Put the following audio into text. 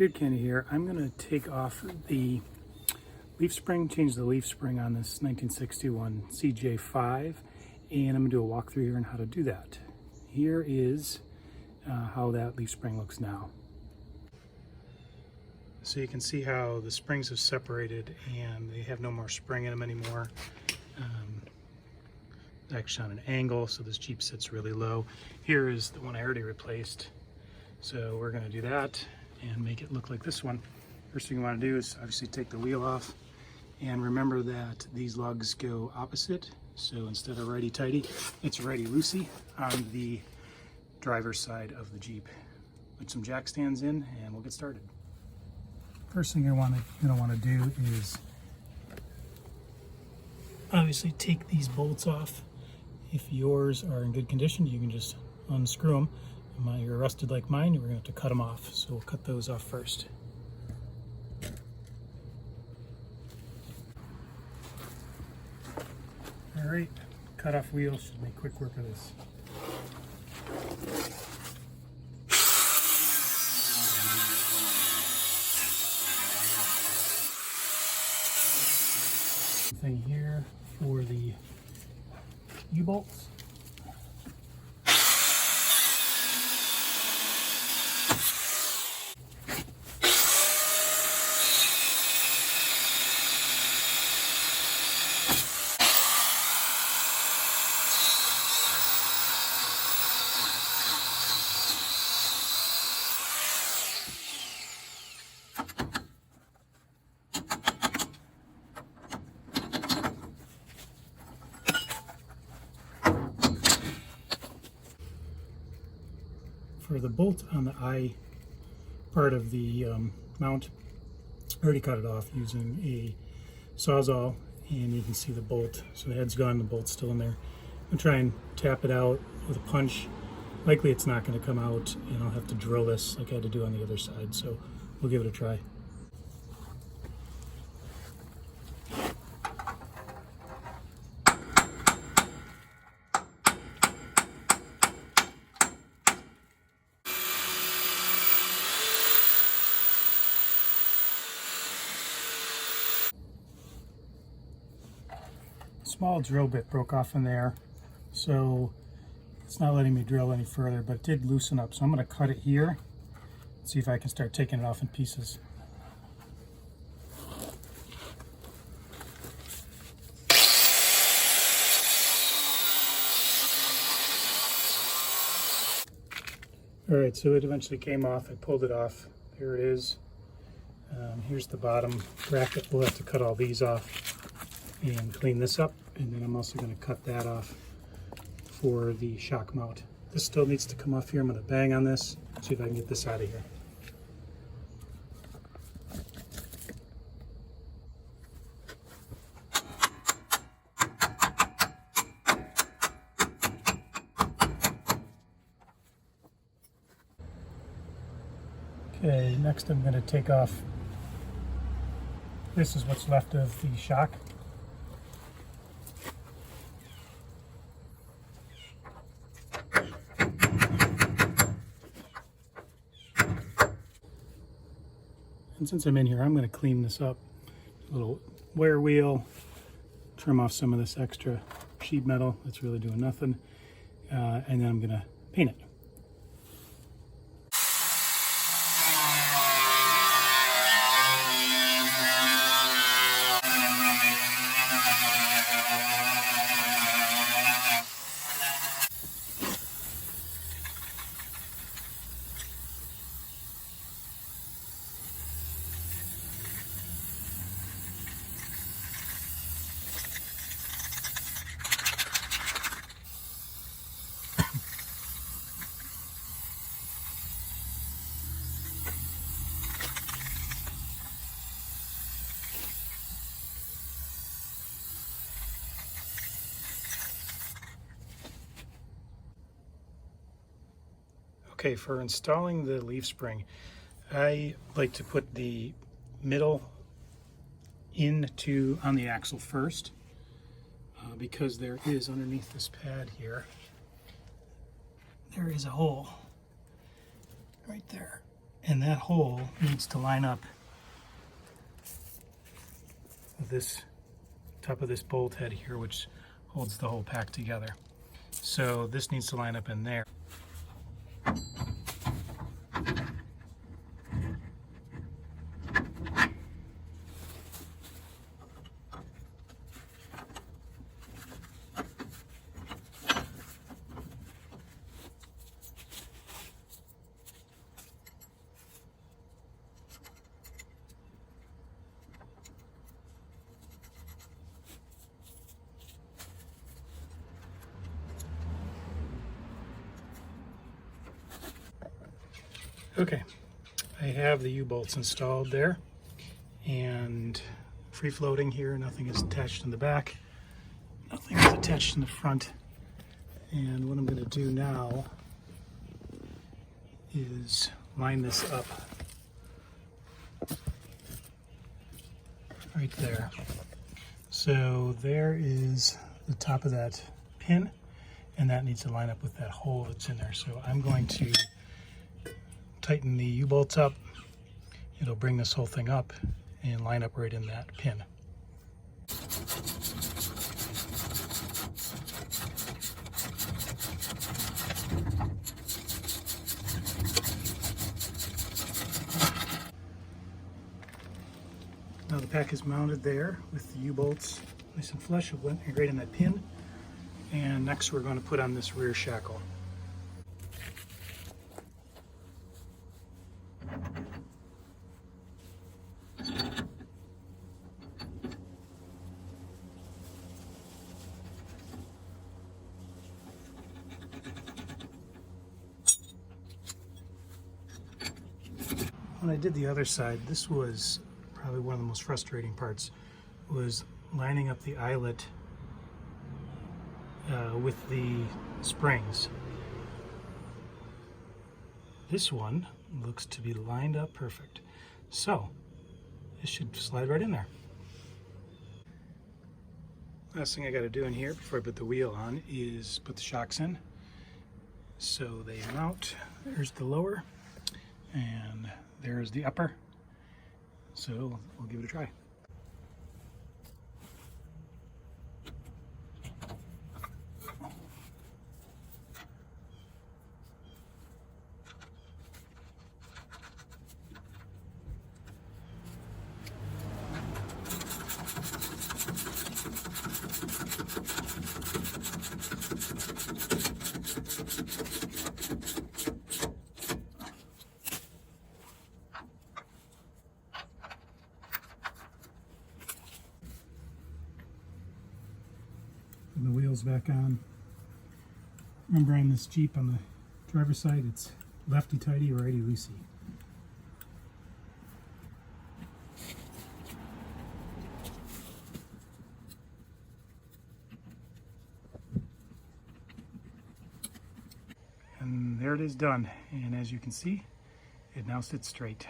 Beard Candy here. I'm going to take off the leaf spring, change the leaf spring on this 1961 CJ5, and I'm going to do a walkthrough here on how to do that. Here is how that leaf spring looks now. So you can see how the springs have separated and they have no more spring in them anymore. Actually on an angle, so this Jeep sits really low. Here is the one I already replaced. So we're going to do that and make it look like this one. First thing you want to do is obviously take the wheel off, and remember that these lugs go opposite. So instead of righty-tighty, it's righty-loosey on the driver's side of the Jeep. Put some jack stands in and we'll get started. First thing you're going to want to do is obviously take these bolts off. If yours are in good condition, you can just unscrew them. If you're rusted like mine, we're going to have to cut them off. So we'll cut those off first. All right, cut off wheels should make quick work of this. Thing here for the U-bolts. For the bolt on the eye part of the mount, I already cut it off using a Sawzall, and you can see the bolt. So the head's gone, the bolt's still in there. I'm going to try and tap it out with a punch. Likely it's not going to come out, and I'll have to drill this like I had to do on the other side. So we'll give it a try. Small drill bit broke off in there, so it's not letting me drill any further, but it did loosen up. So I'm going to cut it here, see if I can start taking it off in pieces. All right, so it eventually came off. I pulled it off. Here it is. Here's the bottom bracket. We'll have to cut all these off and clean this up, and then I'm also going to cut that off for the shock mount. This still needs to come off here. I'm going to bang on this, see if I can get this out of here. Okay, next I'm going to take off, this is what's left of the shock. And since I'm in here, I'm going to clean this up. A little wear wheel, trim off some of this extra sheet metal that's really doing nothing, and then I'm going to paint it. Okay, for installing the leaf spring, I like to put the middle on the axle first, because there is underneath this pad here, there is a hole right there, And that hole needs to line up with this top of this bolt head here, which holds the whole pack together. So this needs to line up in there. Okay, I have the U-bolts installed there and free floating here. Nothing is attached in the back, nothing is attached in the front. And what I'm going to do now is line this up right there. So there is the top of that pin, and that needs to line up with that hole that's in there. So I'm going to tighten the U-bolts up. It'll bring this whole thing up and line up right in that pin. Now the pack is mounted there with the U-bolts nice and flush. It went right in that pin. And next we're going to put on this rear shackle. When I did the other side, this was probably one of the most frustrating parts, was lining up the eyelet with the springs. This one looks to be lined up perfect. So it should slide right in there. Last thing I got to do in here before I put the wheel on is put the shocks in. So they mount. There's the lower and there's the upper. So we'll give it a try. And the wheels back on. Remember, on this Jeep on the driver's side, it's lefty tighty, righty loosey. And there it is done. And as you can see, it now sits straight.